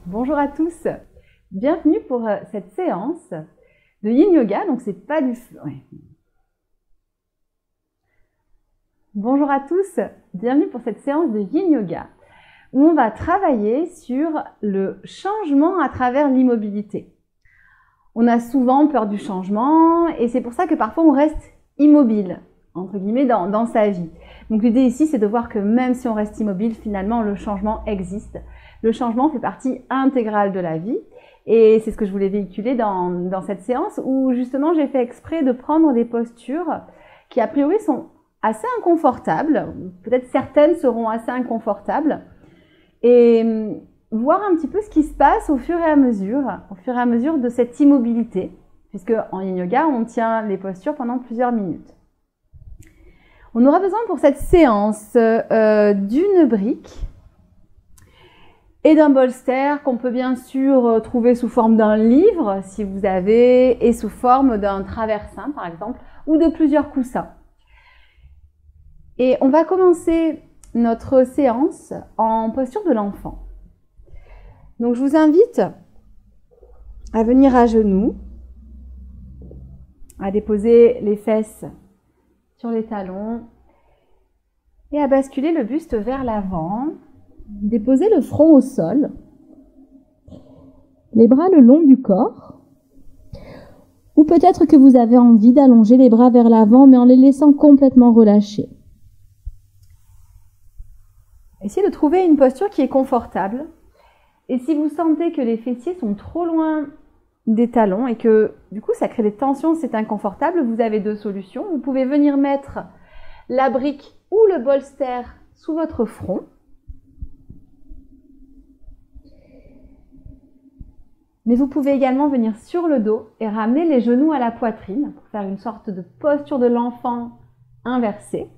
Bonjour à tous, bienvenue pour cette séance de Yin Yoga. Donc c'est pas du... Ouais. Bonjour à tous, bienvenue pour cette séance de Yin Yoga où on va travailler sur le changement à travers l'immobilité. On a souvent peur du changement et c'est pour ça que parfois on reste immobile, entre guillemets, dans sa vie. Donc l'idée ici, c'est de voir que même si on reste immobile, finalement, le changement existe. Le changement fait partie intégrale de la vie et c'est ce que je voulais véhiculer dans cette séance où justement j'ai fait exprès de prendre des postures qui a priori sont assez inconfortables, peut-être certaines seront assez inconfortables, et voir un petit peu ce qui se passe au fur et à mesure de cette immobilité, puisque en Yin Yoga, on tient les postures pendant plusieurs minutes. On aura besoin pour cette séance d'une brique et d'un bolster qu'on peut bien sûr trouver sous forme d'un livre, si vous avez, et sous forme d'un traversin par exemple, ou de plusieurs coussins. Et on va commencer notre séance en posture de l'enfant. Donc je vous invite à venir à genoux, à déposer les fesses sur les talons et à basculer le buste vers l'avant. Déposez le front au sol, les bras le long du corps, ou peut-être que vous avez envie d'allonger les bras vers l'avant mais en les laissant complètement relâchés. Essayez de trouver une posture qui est confortable et si vous sentez que les fessiers sont trop loin des talons et que du coup ça crée des tensions, c'est inconfortable, vous avez deux solutions. Vous pouvez venir mettre la brique ou le bolster sous votre front. Mais vous pouvez également venir sur le dos et ramener les genoux à la poitrine pour faire une sorte de posture de l'enfant inversée.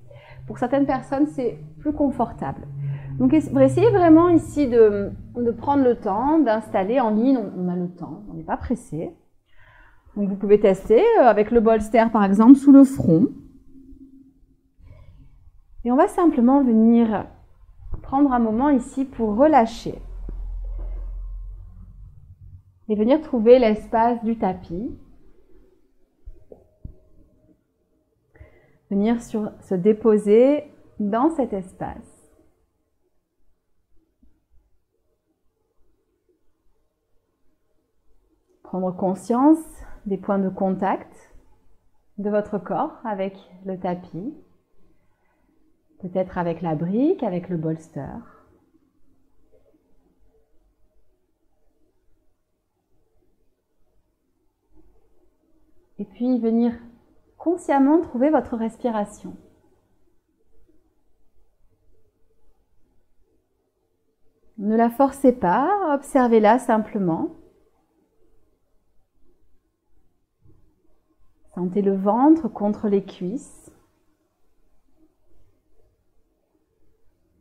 Pour certaines personnes, c'est plus confortable. Donc, essayez vraiment ici de prendre le temps, d'installer en ligne. On a le temps, on n'est pas pressé. Donc, vous pouvez tester avec le bolster, par exemple, sous le front. Et on va simplement venir prendre un moment ici pour relâcher. Et venir trouver l'espace du tapis. Venir se déposer dans cet espace. Prendre conscience des points de contact de votre corps avec le tapis. Peut-être avec la brique, avec le bolster. Et puis venir consciemment trouver votre respiration. Ne la forcez pas, observez-la simplement. Sentez le ventre contre les cuisses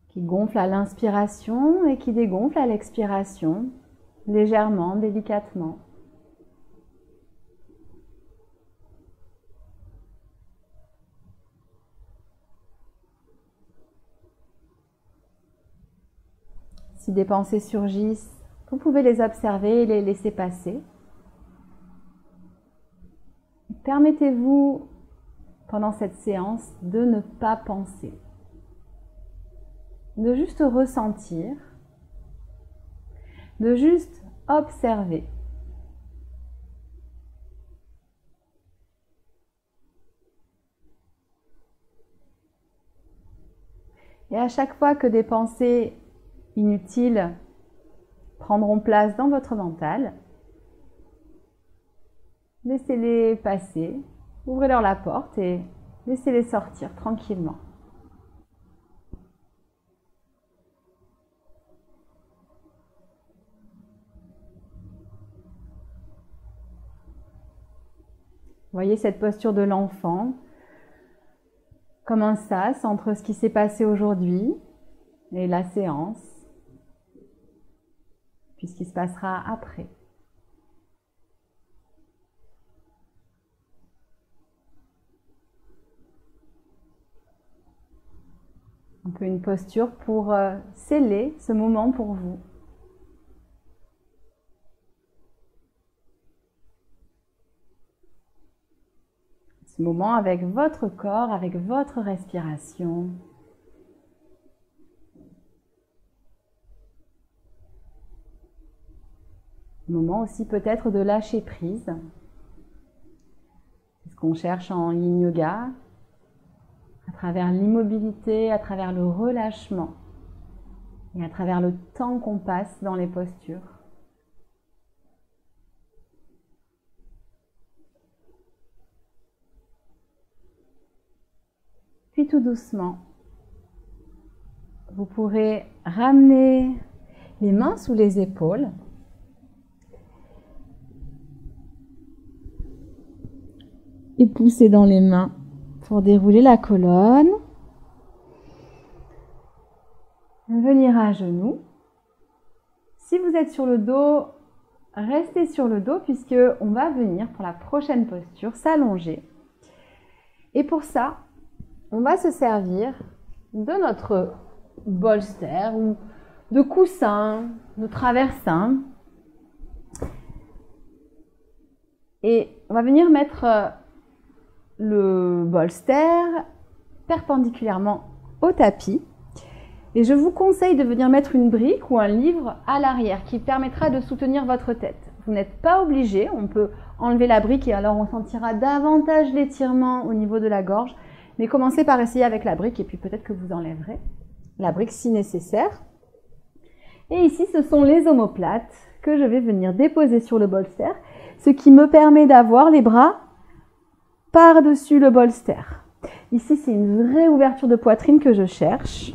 qui gonfle à l'inspiration et qui dégonfle à l'expiration, légèrement, délicatement. Si des pensées surgissent, vous pouvez les observer et les laisser passer. Permettez-vous, pendant cette séance, de ne pas penser, de juste ressentir, de juste observer. Et à chaque fois que des pensées inutiles prendront place dans votre mental, laissez-les passer, ouvrez-leur la porte et laissez-les sortir tranquillement. Voyez cette posture de l'enfant comme un sas entre ce qui s'est passé aujourd'hui et la séance, puis ce qui se passera après. Un peu une posture pour sceller ce moment pour vous. Ce moment avec votre corps, avec votre respiration. Moment aussi peut-être de lâcher prise. C'est ce qu'on cherche en Yin Yoga, à travers l'immobilité, à travers le relâchement et à travers le temps qu'on passe dans les postures. Puis tout doucement, vous pourrez ramener les mains sous les épaules. Et pousser dans les mains pour dérouler la colonne. Venir à genoux. Si vous êtes sur le dos, restez sur le dos puisque on va venir pour la prochaine posture s'allonger. Et pour ça, on va se servir de notre bolster ou de coussin, de traversin. Et on va venir mettre le bolster perpendiculairement au tapis. Et je vous conseille de venir mettre une brique ou un livre à l'arrière qui permettra de soutenir votre tête. Vous n'êtes pas obligé, on peut enlever la brique et alors on sentira davantage l'étirement au niveau de la gorge. Mais commencez par essayer avec la brique et puis peut-être que vous enlèverez la brique si nécessaire. Et ici, ce sont les omoplates que je vais venir déposer sur le bolster, ce qui me permet d'avoir les bras par-dessus le bolster. Ici, c'est une vraie ouverture de poitrine que je cherche.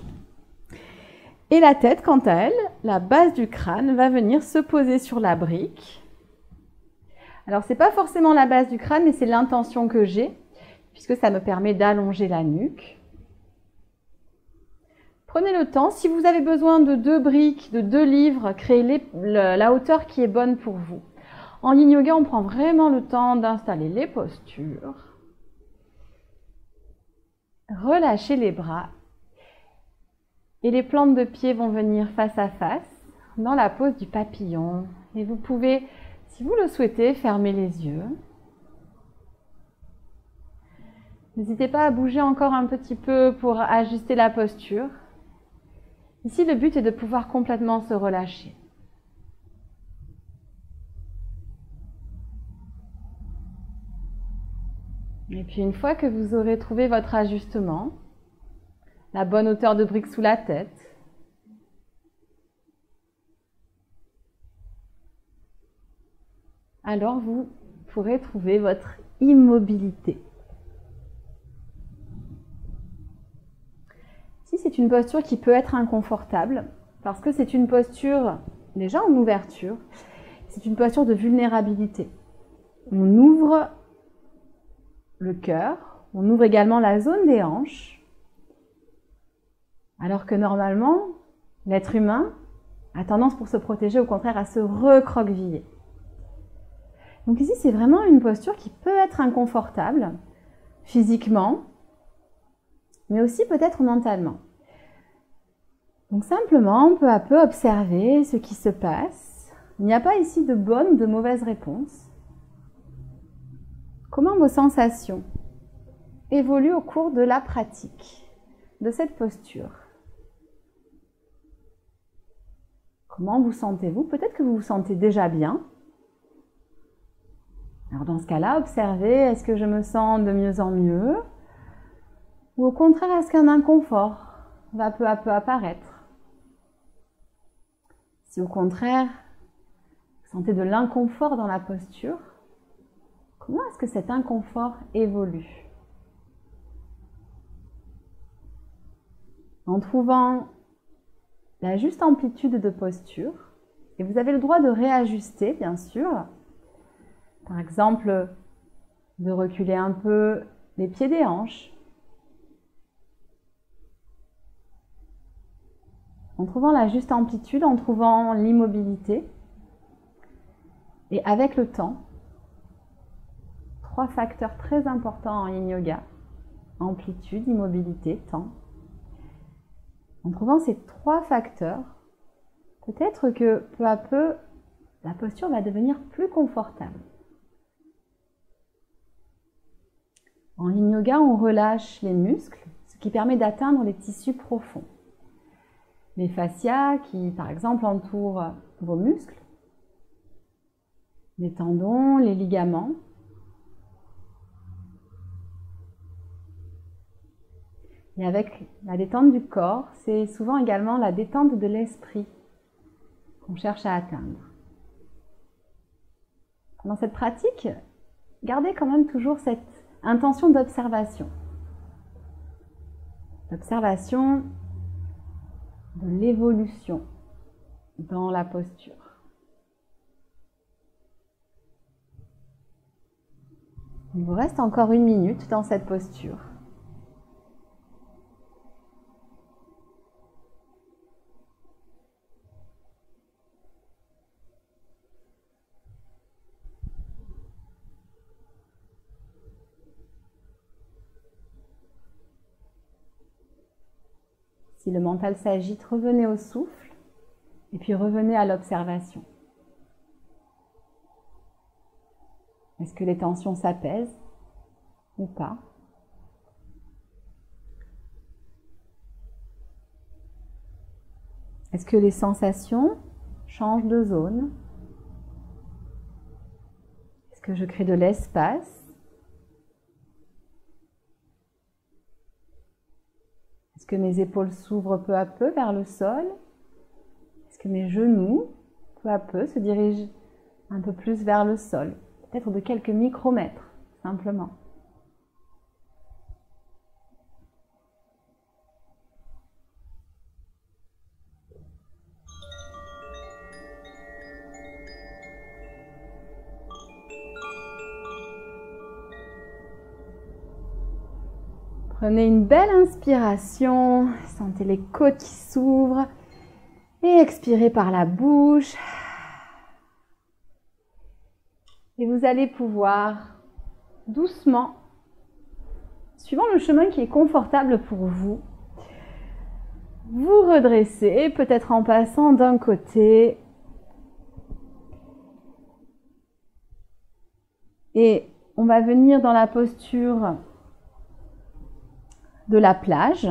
Et la tête, quant à elle, la base du crâne va venir se poser sur la brique. Alors, ce n'est pas forcément la base du crâne, mais c'est l'intention que j'ai, puisque ça me permet d'allonger la nuque. Prenez le temps. Si vous avez besoin de 2 briques, de 2 livres, créez la hauteur qui est bonne pour vous. En Yin Yoga, on prend vraiment le temps d'installer les postures. Relâchez les bras. Et les plantes de pied vont venir face à face dans la pose du papillon. Et vous pouvez, si vous le souhaitez, fermer les yeux. N'hésitez pas à bouger encore un petit peu pour ajuster la posture. Ici, le but est de pouvoir complètement se relâcher. Et puis une fois que vous aurez trouvé votre ajustement, la bonne hauteur de brique sous la tête, alors vous pourrez trouver votre immobilité. Ici, c'est une posture qui peut être inconfortable parce que c'est une posture déjà en ouverture, c'est une posture de vulnérabilité. On ouvre le cœur, on ouvre également la zone des hanches, alors que normalement, l'être humain a tendance pour se protéger au contraire à se recroqueviller. Donc ici, c'est vraiment une posture qui peut être inconfortable physiquement, mais aussi peut-être mentalement. Donc simplement, peu à peu, observez ce qui se passe. Il n'y a pas ici de bonne ou de mauvaise réponse. Comment vos sensations évoluent au cours de la pratique de cette posture? Comment vous sentez-vous? Peut-être que vous vous sentez déjà bien. Alors dans ce cas-là, observez, est-ce que je me sens de mieux en mieux? Ou au contraire, est-ce qu'un inconfort va peu à peu apparaître? Si au contraire, vous sentez de l'inconfort dans la posture, comment est-ce que cet inconfort évolue? En trouvant la juste amplitude de posture, et vous avez le droit de réajuster, bien sûr. Par exemple, de reculer un peu les pieds des hanches. En trouvant la juste amplitude, en trouvant l'immobilité. Et avec le temps, 3 facteurs très importants en Yin Yoga. Amplitude, immobilité, temps. En trouvant ces 3 facteurs, peut-être que peu à peu, la posture va devenir plus confortable. En yin yoga, on relâche les muscles, ce qui permet d'atteindre les tissus profonds. Les fascias qui, par exemple, entourent vos muscles, les tendons, les ligaments. Et avec la détente du corps, c'est souvent également la détente de l'esprit qu'on cherche à atteindre. Dans cette pratique, gardez quand même toujours cette intention d'observation. L'observation de l'évolution dans la posture. Il vous reste encore 1 minute dans cette posture. Si le mental s'agite, revenez au souffle et puis revenez à l'observation. Est-ce que les tensions s'apaisent ou pas? Est-ce que les sensations changent de zone? Est-ce que je crée de l'espace? Est-ce que mes épaules s'ouvrent peu à peu vers le sol? Est-ce que mes genoux, peu à peu, se dirigent un peu plus vers le sol? Peut-être de quelques micromètres, simplement. Prenez une belle inspiration, sentez les côtes qui s'ouvrent et expirez par la bouche. Et vous allez pouvoir doucement, suivant le chemin qui est confortable pour vous, vous redresser, peut-être en passant d'un côté. Et on va venir dans la posture de la plage,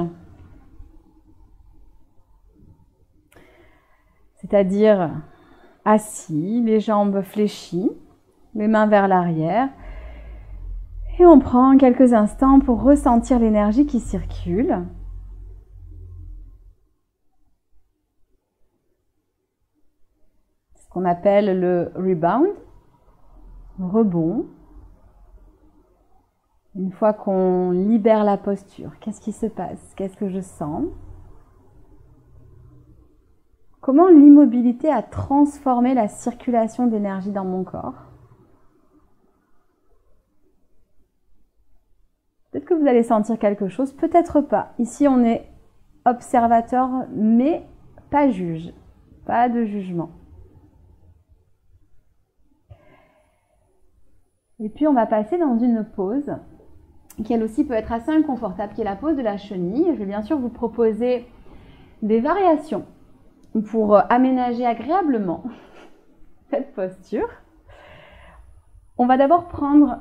c'est-à-dire assis, les jambes fléchies, les mains vers l'arrière, et on prend quelques instants pour ressentir l'énergie qui circule. Ce qu'on appelle le rebound, rebond. Une fois qu'on libère la posture, qu'est-ce qui se passe? Qu'est-ce que je sens? Comment l'immobilité a transformé la circulation d'énergie dans mon corps? Peut-être que vous allez sentir quelque chose, peut-être pas. Ici, on est observateur, mais pas juge, pas de jugement. Et puis, on va passer dans une pause qui elle aussi peut être assez inconfortable, qui est la pose de la chenille. Je vais bien sûr vous proposer des variations pour aménager agréablement cette posture. On va d'abord prendre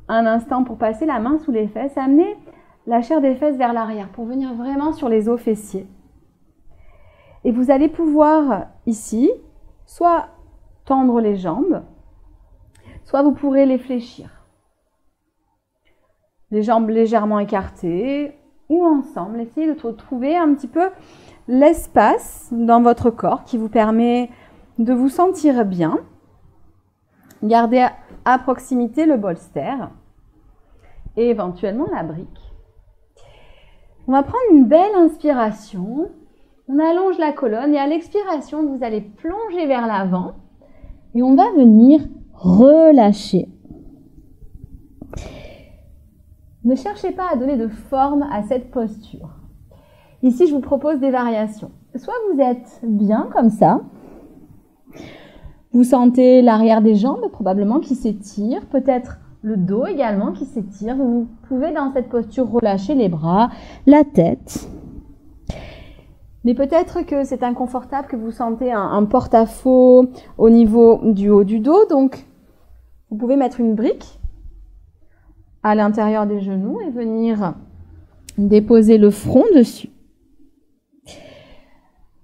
un instant pour passer la main sous les fesses, amener la chair des fesses vers l'arrière pour venir vraiment sur les os fessiers. Et vous allez pouvoir ici, soit tendre les jambes, soit vous pourrez les fléchir. Les jambes légèrement écartées ou ensemble. Essayez de trouver un petit peu l'espace dans votre corps qui vous permet de vous sentir bien. Gardez à proximité le bolster et éventuellement la brique. On va prendre une belle inspiration. On allonge la colonne et à l'expiration, vous allez plonger vers l'avant et on va venir relâcher. Ne cherchez pas à donner de forme à cette posture. Ici, je vous propose des variations. Soit vous êtes bien comme ça, vous sentez l'arrière des jambes probablement qui s'étire, peut-être le dos également qui s'étire. Vous pouvez dans cette posture relâcher les bras, la tête. Mais peut-être que c'est inconfortable, que vous sentez un porte-à-faux au niveau du haut du dos. Donc, vous pouvez mettre une brique à l'intérieur des genoux et venir déposer le front dessus.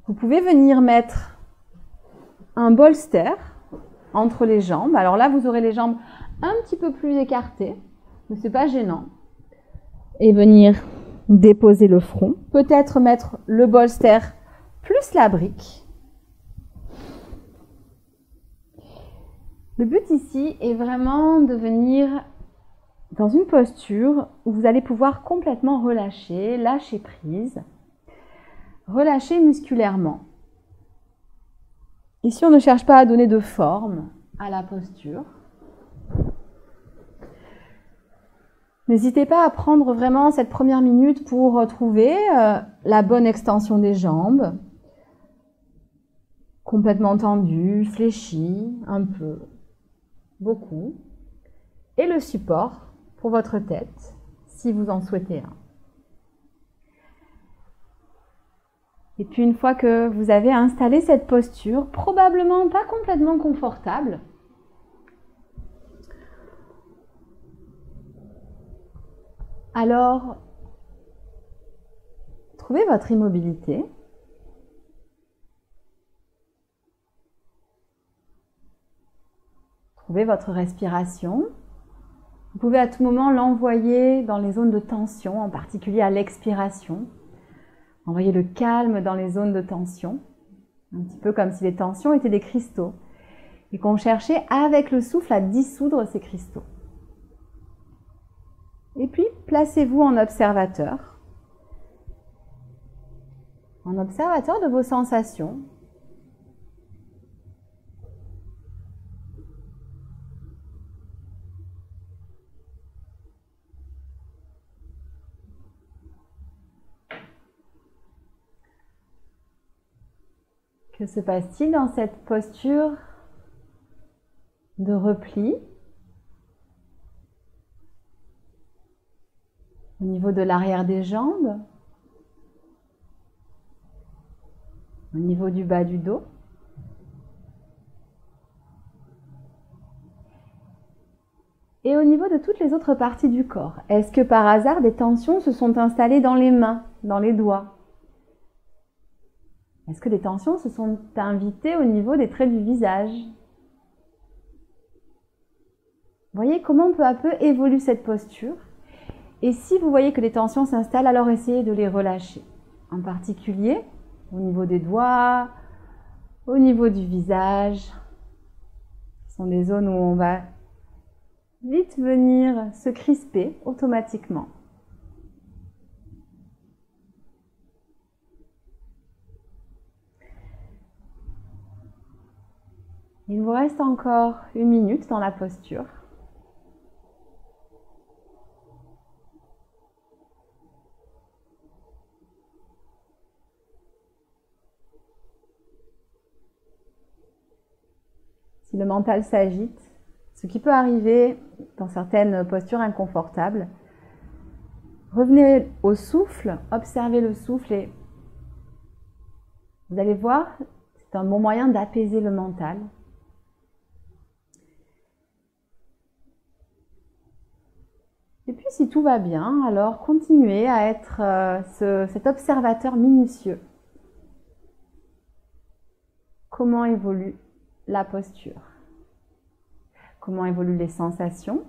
Vous pouvez venir mettre un bolster entre les jambes. Alors là, vous aurez les jambes un petit peu plus écartées, mais ce n'est pas gênant. Et venir déposer le front. Peut-être mettre le bolster plus la brique. Le but ici est vraiment de venir dans une posture où vous allez pouvoir complètement relâcher, lâcher prise, relâcher musculairement. Ici, on ne cherche pas à donner de forme à la posture. N'hésitez pas à prendre vraiment cette première minute pour trouver la bonne extension des jambes, complètement tendue, fléchie, un peu, beaucoup, et le support pour votre tête, si vous en souhaitez un. Et puis une fois que vous avez installé cette posture, probablement pas complètement confortable, alors trouvez votre immobilité. Trouvez votre respiration. Vous pouvez à tout moment l'envoyer dans les zones de tension, en particulier à l'expiration. Envoyez le calme dans les zones de tension, un petit peu comme si les tensions étaient des cristaux et qu'on cherchait avec le souffle à dissoudre ces cristaux. Et puis, placez-vous en observateur de vos sensations. Que se passe-t-il dans cette posture de repli au niveau de l'arrière des jambes, au niveau du bas du dos? Et au niveau de toutes les autres parties du corps, est-ce que par hasard des tensions se sont installées dans les mains, dans les doigts? Est-ce que des tensions se sont invitées au niveau des traits du visage? Voyez comment peu à peu évolue cette posture. Et si vous voyez que les tensions s'installent, alors essayez de les relâcher. En particulier au niveau des doigts, au niveau du visage. Ce sont des zones où on va vite venir se crisper automatiquement. Il vous reste encore 1 minute dans la posture. Si le mental s'agite, ce qui peut arriver dans certaines postures inconfortables, revenez au souffle, observez le souffle et vous allez voir, c'est un bon moyen d'apaiser le mental. Et puis si tout va bien, alors continuez à être cet observateur minutieux. Comment évolue la posture? Comment évoluent les sensations?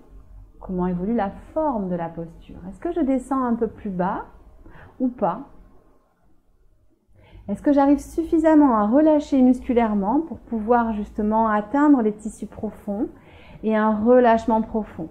Comment évolue la forme de la posture? Est-ce que je descends un peu plus bas ou pas? Est-ce que j'arrive suffisamment à relâcher musculairement pour pouvoir justement atteindre les tissus profonds et un relâchement profond?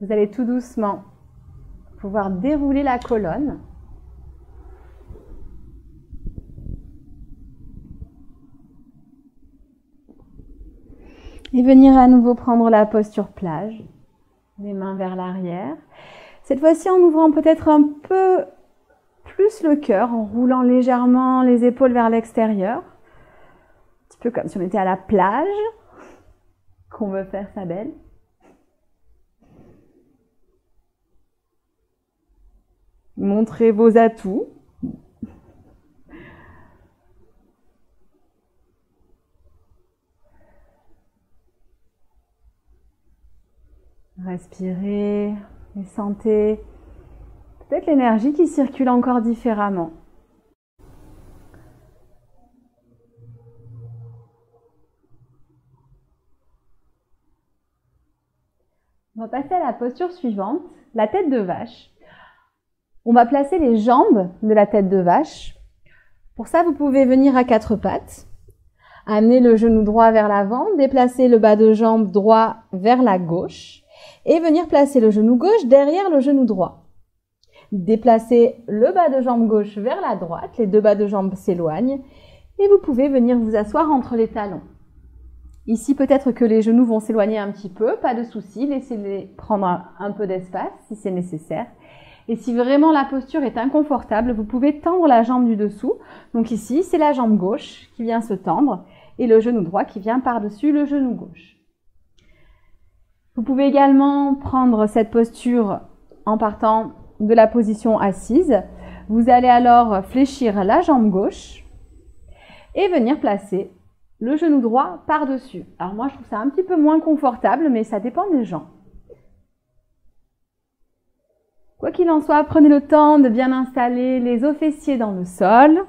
Vous allez tout doucement pouvoir dérouler la colonne. Et venir à nouveau prendre la posture plage, les mains vers l'arrière. Cette fois-ci en ouvrant peut-être un peu plus le cœur, en roulant légèrement les épaules vers l'extérieur. Un petit peu comme si on était à la plage. qu'on veut faire sa belle. Montrez vos atouts. Respirez et sentez peut-être l'énergie qui circule encore différemment. On va passer à la posture suivante, la tête de vache. On va placer les jambes de la tête de vache. Pour ça, vous pouvez venir à quatre pattes, amener le genou droit vers l'avant, déplacer le bas de jambe droit vers la gauche et venir placer le genou gauche derrière le genou droit. Déplacez le bas de jambe gauche vers la droite, les deux bas de jambe s'éloignent et vous pouvez venir vous asseoir entre les talons. Ici, peut-être que les genoux vont s'éloigner un petit peu, pas de souci, laissez-les prendre un peu d'espace si c'est nécessaire. Et si vraiment la posture est inconfortable, vous pouvez tendre la jambe du dessous. Donc ici, c'est la jambe gauche qui vient se tendre et le genou droit qui vient par-dessus le genou gauche. Vous pouvez également prendre cette posture en partant de la position assise. Vous allez alors fléchir la jambe gauche et venir placer le genou droit par-dessus. Alors moi, je trouve ça un petit peu moins confortable, mais ça dépend des gens. Quoi qu'il en soit, prenez le temps de bien installer les os fessiers dans le sol.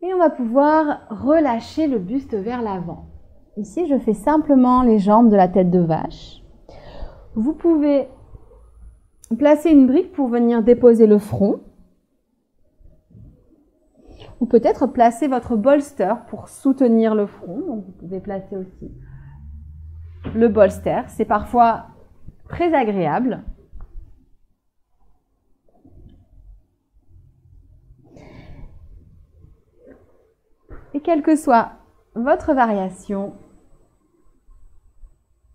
Et on va pouvoir relâcher le buste vers l'avant. Ici, je fais simplement les jambes de la tête de vache. Vous pouvez placer une brique pour venir déposer le front. Ou peut-être placer votre bolster pour soutenir le front. Donc vous pouvez placer aussi le bolster. C'est parfois très agréable. Et quelle que soit votre variation,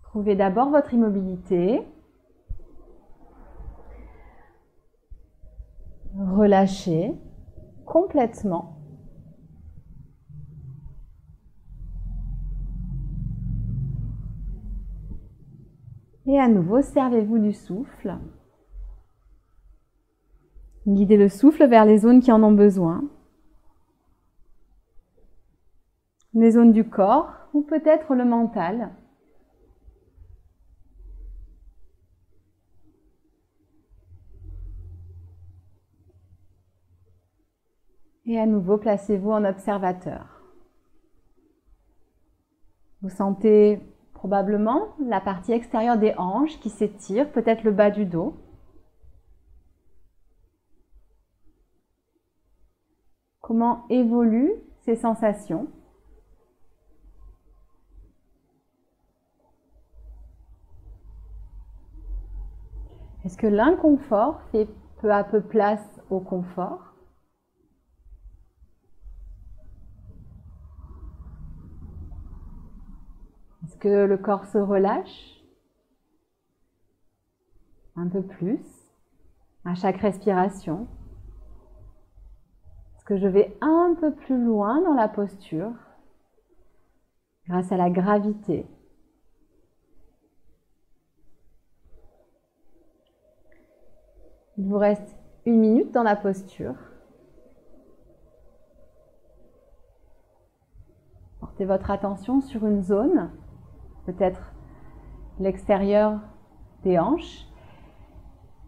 trouvez d'abord votre immobilité. Relâchez complètement. Et à nouveau, servez-vous du souffle. Guidez le souffle vers les zones qui en ont besoin. Les zones du corps ou peut-être le mental. Et à nouveau, placez-vous en observateur. Vous sentez probablement la partie extérieure des hanches qui s'étire, peut-être le bas du dos. Comment évoluent ces sensations ? Est-ce que l'inconfort fait peu à peu place au confort ? Est-ce que le corps se relâche un peu plus à chaque respiration? Est-ce que je vais un peu plus loin dans la posture grâce à la gravité? Il vous reste 1 minute dans la posture. Portez votre attention sur une zone, peut-être l'extérieur des hanches,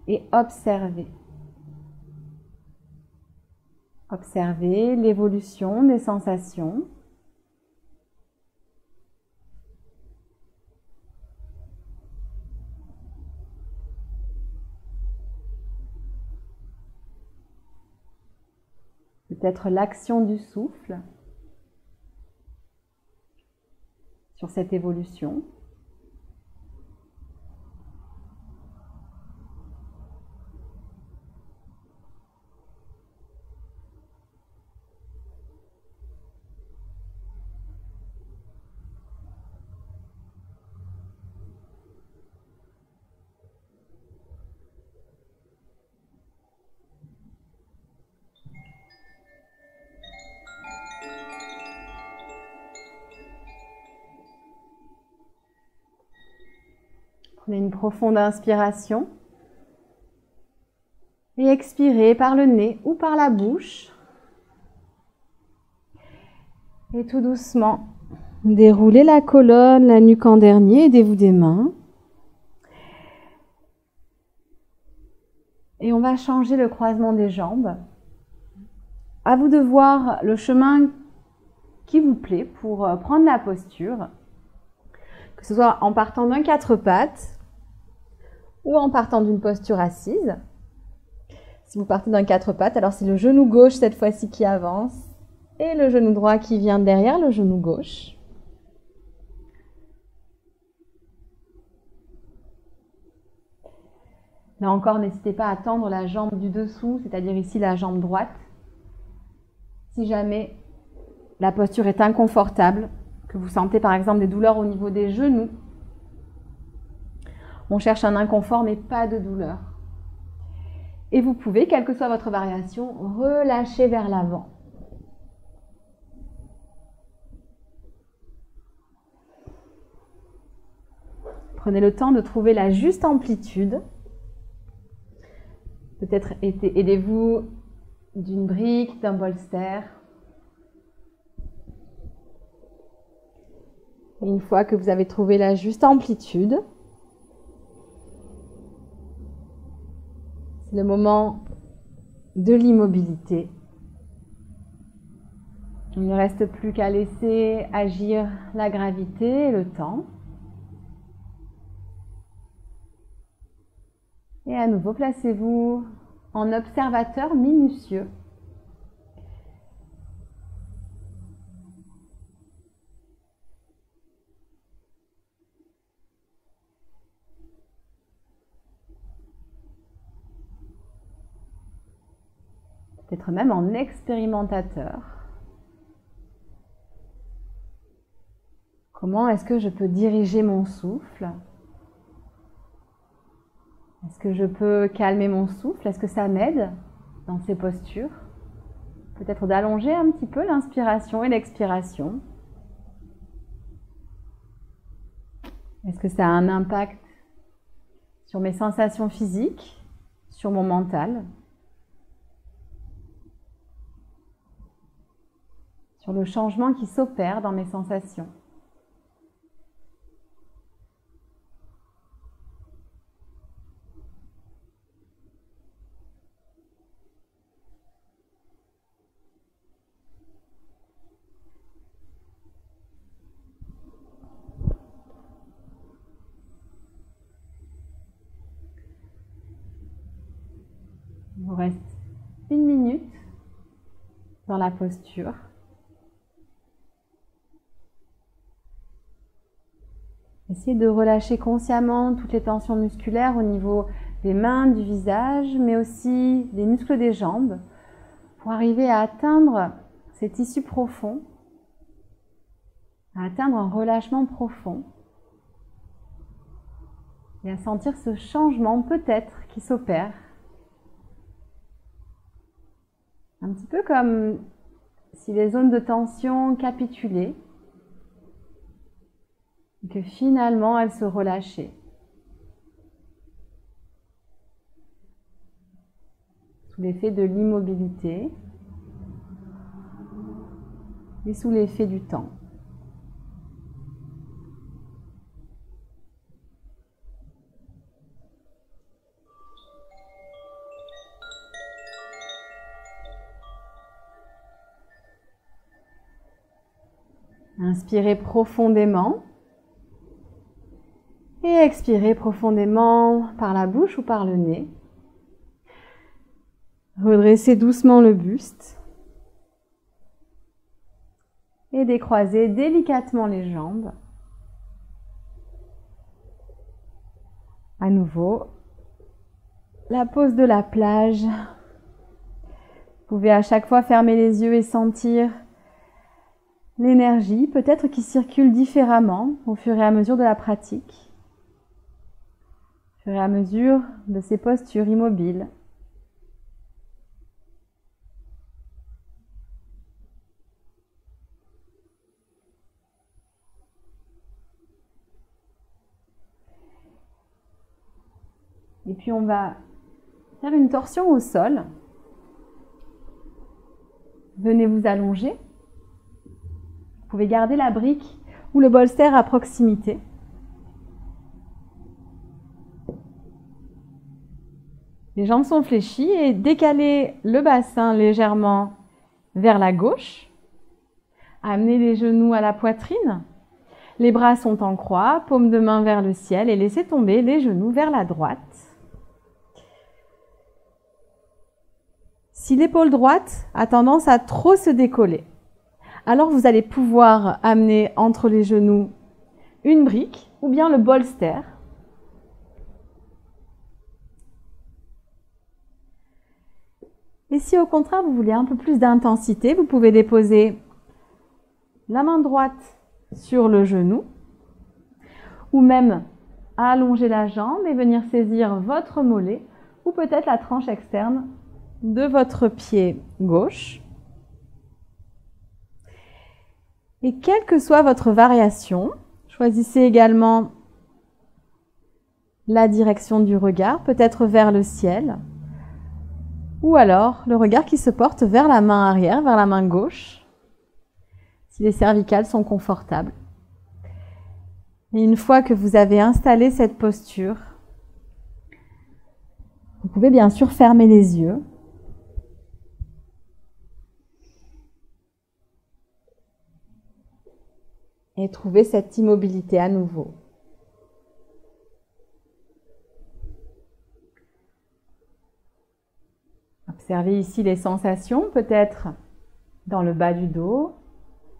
et observez. Observez l'évolution des sensations. Peut-être l'action du souffle sur cette évolution. Prenez une profonde inspiration et expirez par le nez ou par la bouche. Et tout doucement, déroulez la colonne, la nuque en dernier, aidez-vous des mains. Et on va changer le croisement des jambes. À vous de voir le chemin qui vous plaît pour prendre la posture, que ce soit en partant d'un quatre pattes ou en partant d'une posture assise. Si vous partez d'un quatre pattes, alors c'est le genou gauche cette fois-ci qui avance et le genou droit qui vient derrière le genou gauche. Là encore, n'hésitez pas à tendre la jambe du dessous, c'est-à-dire ici la jambe droite. Si jamais la posture est inconfortable, que vous sentez par exemple des douleurs au niveau des genoux, on cherche un inconfort mais pas de douleur. Et vous pouvez, quelle que soit votre variation, relâcher vers l'avant. Prenez le temps de trouver la juste amplitude. Peut-être aidez-vous d'une brique, d'un bolster. Et une fois que vous avez trouvé la juste amplitude, c'est le moment de l'immobilité. Il ne reste plus qu'à laisser agir la gravité et le temps. Et à nouveau, placez-vous en observateur minutieux. Peut-être même en expérimentateur. Comment est-ce que je peux diriger mon souffle? Est-ce que je peux calmer mon souffle? Est-ce que ça m'aide dans ces postures? Peut-être d'allonger un petit peu l'inspiration et l'expiration. Est-ce que ça a un impact sur mes sensations physiques, sur mon mental, sur le changement qui s'opère dans mes sensations? Il vous reste 1 minute dans la posture. Essayez de relâcher consciemment toutes les tensions musculaires au niveau des mains, du visage, mais aussi des muscles des jambes, pour arriver à atteindre ces tissus profonds, à atteindre un relâchement profond et à sentir ce changement peut-être qui s'opère. Un petit peu comme si les zones de tension capitulaient et que finalement elles se relâchaient. Sous l'effet de l'immobilité et sous l'effet du temps. Inspirez profondément et expirez profondément par la bouche ou par le nez. Redressez doucement le buste et décroisez délicatement les jambes. À nouveau, la pose de la plage. Vous pouvez à chaque fois fermer les yeux et sentir l'énergie, peut-être qui circule différemment au fur et à mesure de la pratique, au fur et à mesure de ces postures immobiles. Et puis on va faire une torsion au sol. Venez vous allonger. Vous pouvez garder la brique ou le bolster à proximité. Les jambes sont fléchies et décalez le bassin légèrement vers la gauche. Amenez les genoux à la poitrine. Les bras sont en croix, paume de main vers le ciel et laissez tomber les genoux vers la droite. Si l'épaule droite a tendance à trop se décoller, alors vous allez pouvoir amener entre les genoux une brique ou bien le bolster. Et si au contraire vous voulez un peu plus d'intensité, vous pouvez déposer la main droite sur le genou ou même allonger la jambe et venir saisir votre mollet ou peut-être la tranche externe de votre pied gauche. Et quelle que soit votre variation, choisissez également la direction du regard, peut-être vers le ciel, ou alors le regard qui se porte vers la main arrière, vers la main gauche, si les cervicales sont confortables. Et une fois que vous avez installé cette posture, vous pouvez bien sûr fermer les yeux. Et trouver cette immobilité à nouveau. Observez ici les sensations, peut-être dans le bas du dos,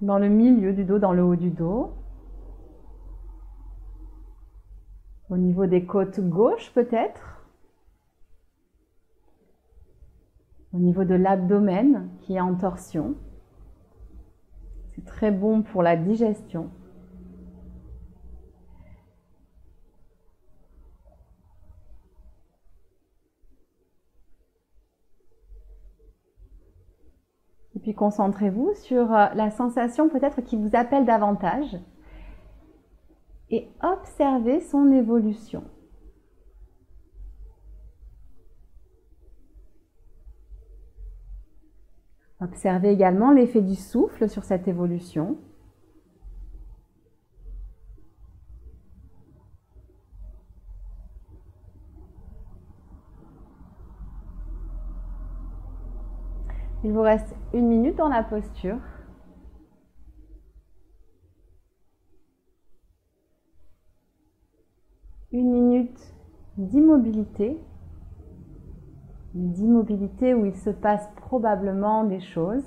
dans le milieu du dos, dans le haut du dos. Au niveau des côtes gauches, peut-être. Au niveau de l'abdomen qui est en torsion. C'est très bon pour la digestion. Et puis concentrez-vous sur la sensation peut-être qui vous appelle davantage et observez son évolution. Observez également l'effet du souffle sur cette évolution. Il vous reste 1 minute dans la posture. Une minute d'immobilité. D'immobilité où il se passe probablement des choses.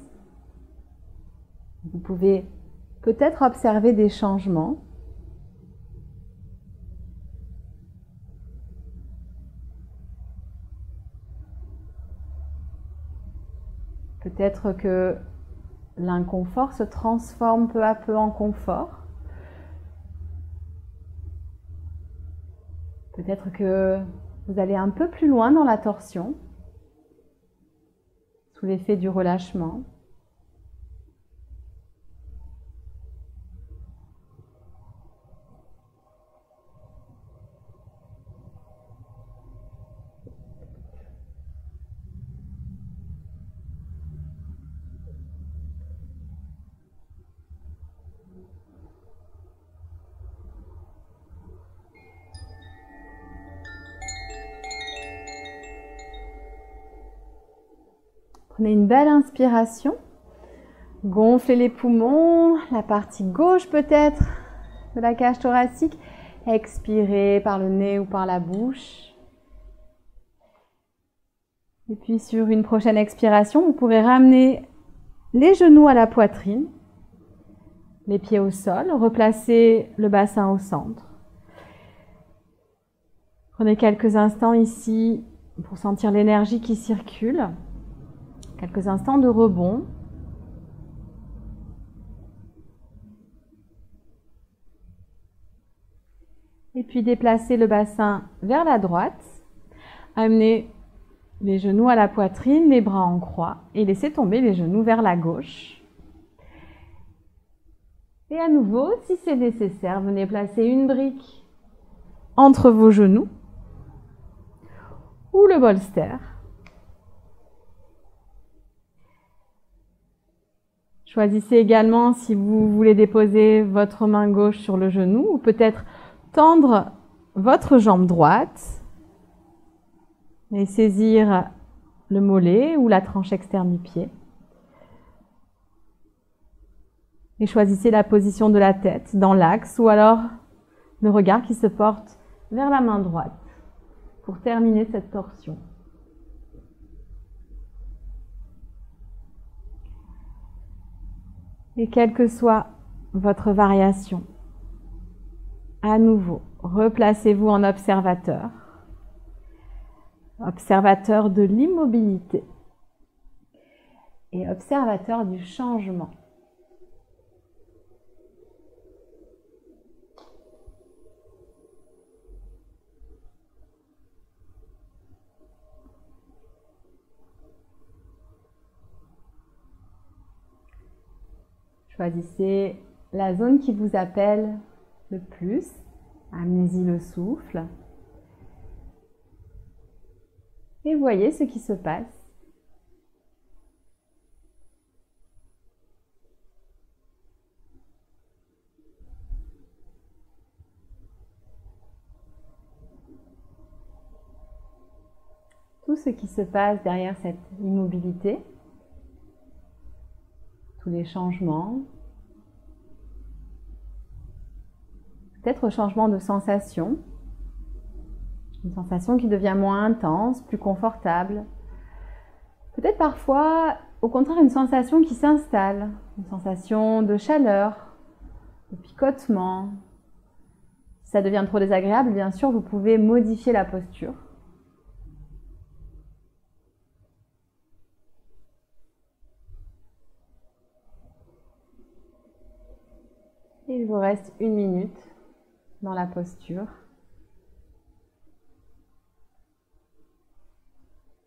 Vous pouvez peut-être observer des changements. Peut-être que l'inconfort se transforme peu à peu en confort. Peut-être que vous allez un peu plus loin dans la torsion, sous l'effet du relâchement. Prenez une belle inspiration, gonflez les poumons, la partie gauche peut-être de la cage thoracique. Expirez par le nez ou par la bouche. Et puis sur une prochaine expiration, vous pourrez ramener les genoux à la poitrine, les pieds au sol, replacer le bassin au centre. Prenez quelques instants ici pour sentir l'énergie qui circule. Quelques instants de rebond. Et puis déplacez le bassin vers la droite. Amenez les genoux à la poitrine, les bras en croix et laissez tomber les genoux vers la gauche. Et à nouveau, si c'est nécessaire, venez placer une brique entre vos genoux ou le bolster. Choisissez également si vous voulez déposer votre main gauche sur le genou ou peut-être tendre votre jambe droite et saisir le mollet ou la tranche externe du pied. Et choisissez la position de la tête dans l'axe ou alors le regard qui se porte vers la main droite pour terminer cette torsion. Et quelle que soit votre variation, à nouveau, replacez-vous en observateur, observateur de l'immobilité et observateur du changement. Choisissez la zone qui vous appelle le plus. Amenez-y le souffle. Et voyez ce qui se passe. Tout ce qui se passe derrière cette immobilité. Tous les changements, peut-être changement de sensation, une sensation qui devient moins intense, plus confortable, peut-être parfois au contraire une sensation qui s'installe, une sensation de chaleur, de picotement. Si ça devient trop désagréable, bien sûr, vous pouvez modifier la posture. Et il vous reste 1 minute dans la posture.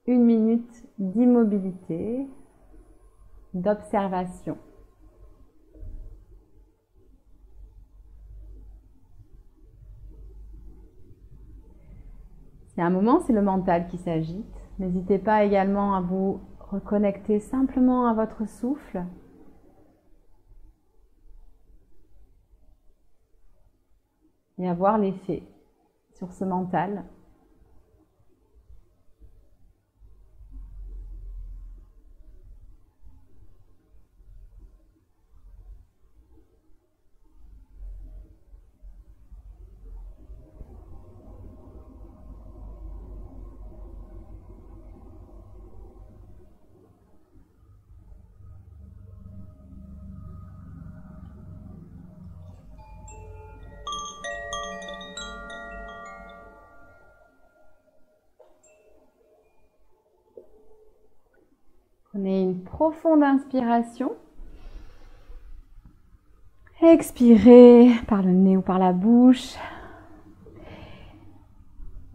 1 minute d'immobilité, d'observation. Si à un moment c'est le mental qui s'agite, n'hésitez pas également à vous reconnecter simplement à votre souffle. Et à voir l'effet sur ce mental. Prenez une profonde inspiration. Expirez par le nez ou par la bouche.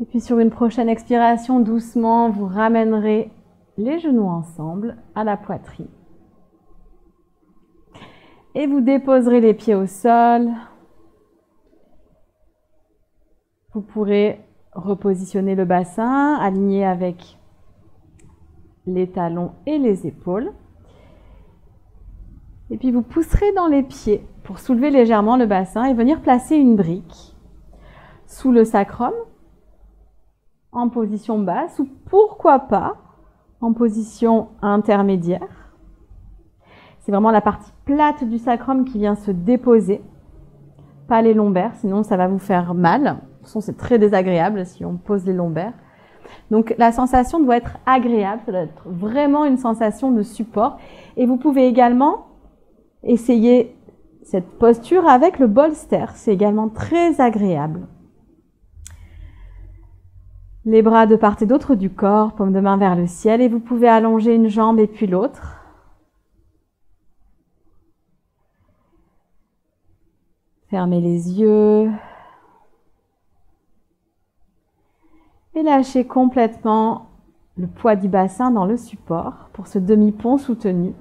Et puis sur une prochaine expiration, doucement, vous ramènerez les genoux ensemble à la poitrine. Et vous déposerez les pieds au sol. Vous pourrez repositionner le bassin, aligné avec les talons et les épaules. Et puis vous pousserez dans les pieds pour soulever légèrement le bassin et venir placer une brique sous le sacrum en position basse ou pourquoi pas en position intermédiaire. C'est vraiment la partie plate du sacrum qui vient se déposer, pas les lombaires, sinon ça va vous faire mal. De toute façon, c'est très désagréable si on pose les lombaires. Donc la sensation doit être agréable, ça doit être vraiment une sensation de support. Et vous pouvez également essayer cette posture avec le bolster, c'est également très agréable. Les bras de part et d'autre du corps, paume de main vers le ciel, et vous pouvez allonger une jambe et puis l'autre. Fermez les yeux. Et lâchez complètement le poids du bassin dans le support pour ce demi-pont soutenu.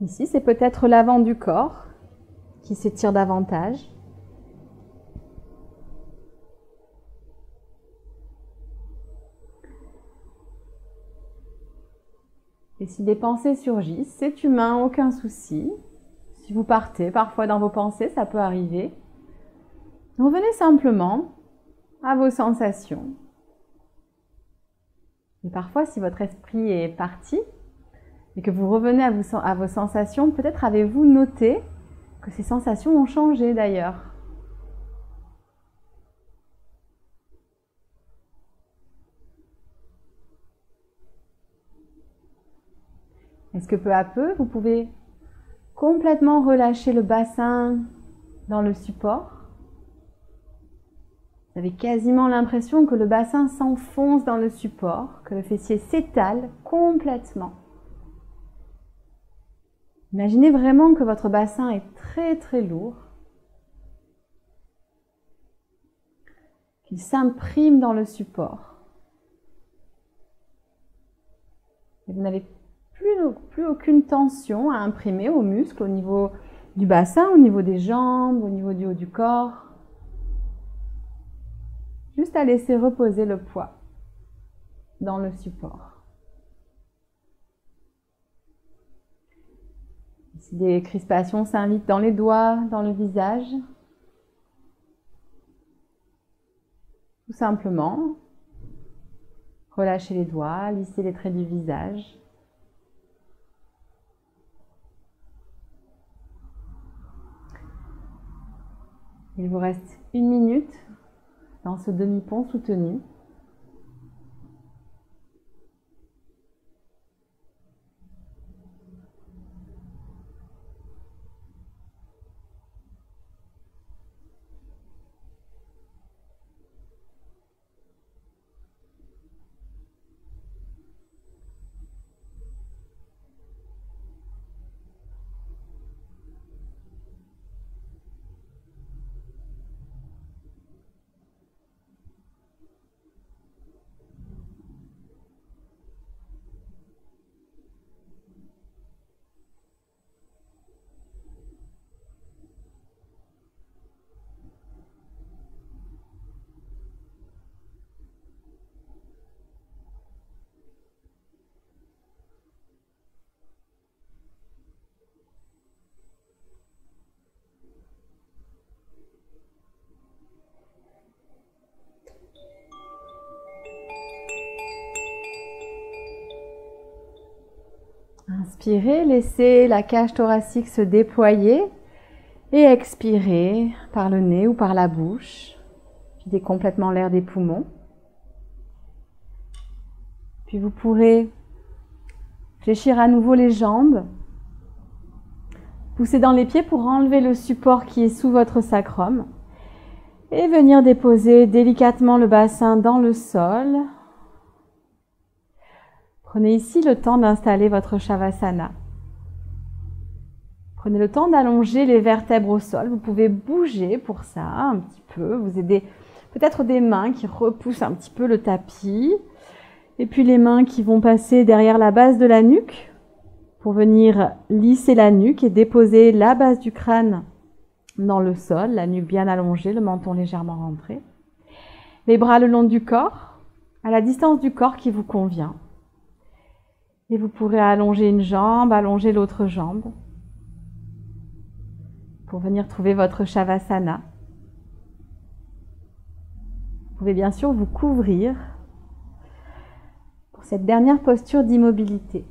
Ici, c'est peut-être l'avant du corps qui s'étire davantage. Et si des pensées surgissent, c'est humain, aucun souci. Si vous partez parfois dans vos pensées, ça peut arriver. Revenez simplement à vos sensations. Et parfois, si votre esprit est parti et que vous revenez à vos sensations, peut-être avez-vous noté que ces sensations ont changé d'ailleurs. Est-ce que peu à peu, vous pouvez complètement relâcher le bassin dans le support? Vous avez quasiment l'impression que le bassin s'enfonce dans le support, que le fessier s'étale complètement. Imaginez vraiment que votre bassin est très très lourd, qu'il s'imprime dans le support. Et vous n'avez plus aucune tension à imprimer aux muscles, au niveau du bassin, au niveau des jambes, au niveau du haut du corps. Juste à laisser reposer le poids dans le support. Si des crispations s'invitent dans les doigts, dans le visage, tout simplement, relâchez les doigts, lissez les traits du visage. Il vous reste 1 minute dans ce demi-pont soutenu. Inspirez, laissez la cage thoracique se déployer et expirez par le nez ou par la bouche. Videz complètement l'air des poumons. Puis vous pourrez fléchir à nouveau les jambes. Pousser dans les pieds pour enlever le support qui est sous votre sacrum. Et venir déposer délicatement le bassin dans le sol. Prenez ici le temps d'installer votre Shavasana. Prenez le temps d'allonger les vertèbres au sol. Vous pouvez bouger pour ça un petit peu. Vous aidez peut-être des mains qui repoussent un petit peu le tapis. Et puis les mains qui vont passer derrière la base de la nuque pour venir lisser la nuque et déposer la base du crâne dans le sol. La nuque bien allongée, le menton légèrement rentré. Les bras le long du corps, à la distance du corps qui vous convient. Et vous pourrez allonger une jambe, allonger l'autre jambe pour venir trouver votre Shavasana. Vous pouvez bien sûr vous couvrir pour cette dernière posture d'immobilité.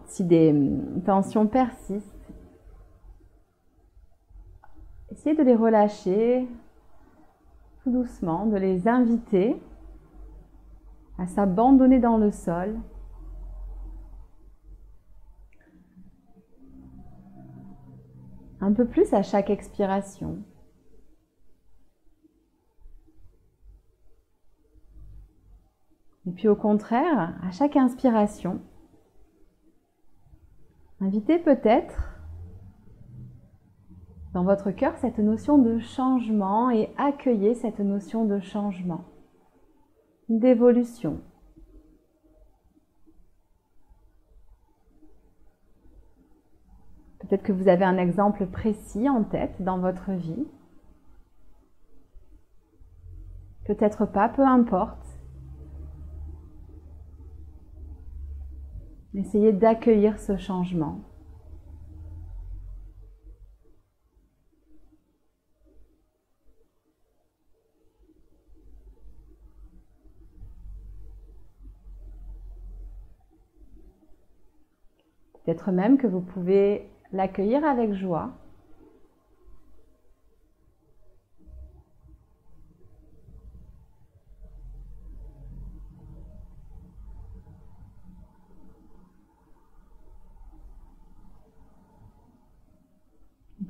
Si des tensions persistent, essayez de les relâcher tout doucement, de les inviter à s'abandonner dans le sol. Un peu plus à chaque expiration. Et puis au contraire, à chaque inspiration, invitez peut-être dans votre cœur cette notion de changement et accueillez cette notion de changement. d'évolution. Peut-être que vous avez un exemple précis en tête dans votre vie. Peut-être pas, peu importe. Essayez d'accueillir ce changement. Peut-être même que vous pouvez l'accueillir avec joie.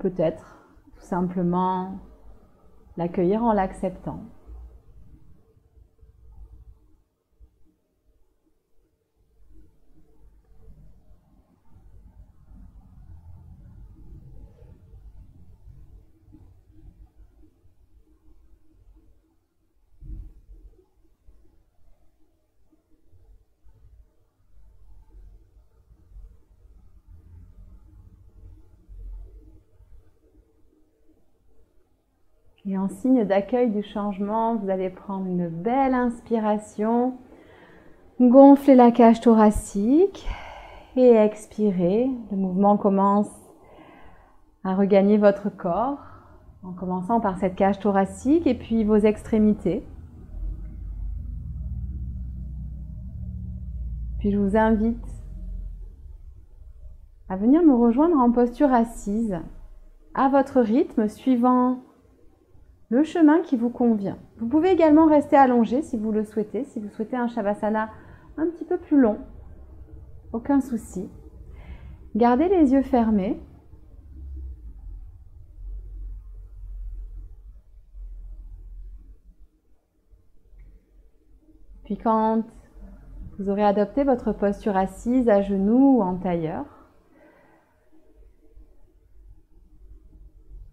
Peut-être tout simplement l'accueillir en l'acceptant. Et en signe d'accueil du changement, vous allez prendre une belle inspiration, gonfler la cage thoracique et expirer. Le mouvement commence à regagner votre corps en commençant par cette cage thoracique et puis vos extrémités. Puis je vous invite à venir me rejoindre en posture assise à votre rythme suivant le chemin qui vous convient. Vous pouvez également rester allongé si vous le souhaitez, si vous souhaitez un Shavasana un petit peu plus long, aucun souci. Gardez les yeux fermés. Puis quand vous aurez adopté votre posture assise à genoux ou en tailleur,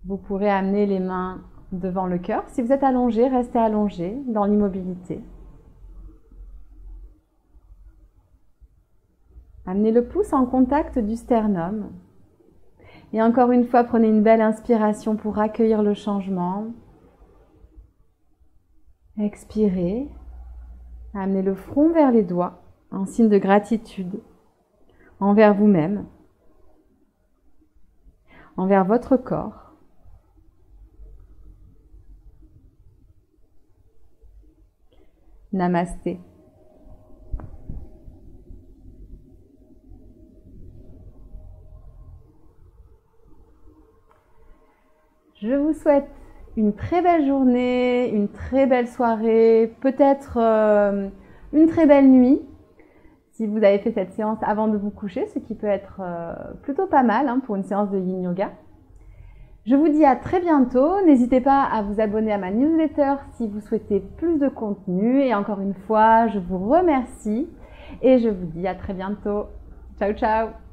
vous pourrez amener les mains devant le cœur. Si vous êtes allongé, restez allongé dans l'immobilité. Amenez le pouce en contact du sternum. Et encore une fois, prenez une belle inspiration pour accueillir le changement. Expirez. Amenez le front vers les doigts en signe de gratitude envers vous-même, envers votre corps. Namasté. Je vous souhaite une très belle journée, une très belle soirée, peut-être une très belle nuit si vous avez fait cette séance avant de vous coucher, ce qui peut être plutôt pas mal pour une séance de Yin Yoga. Je vous dis à très bientôt. N'hésitez pas à vous abonner à ma newsletter si vous souhaitez plus de contenu. Et encore une fois, je vous remercie et je vous dis à très bientôt. Ciao, ciao!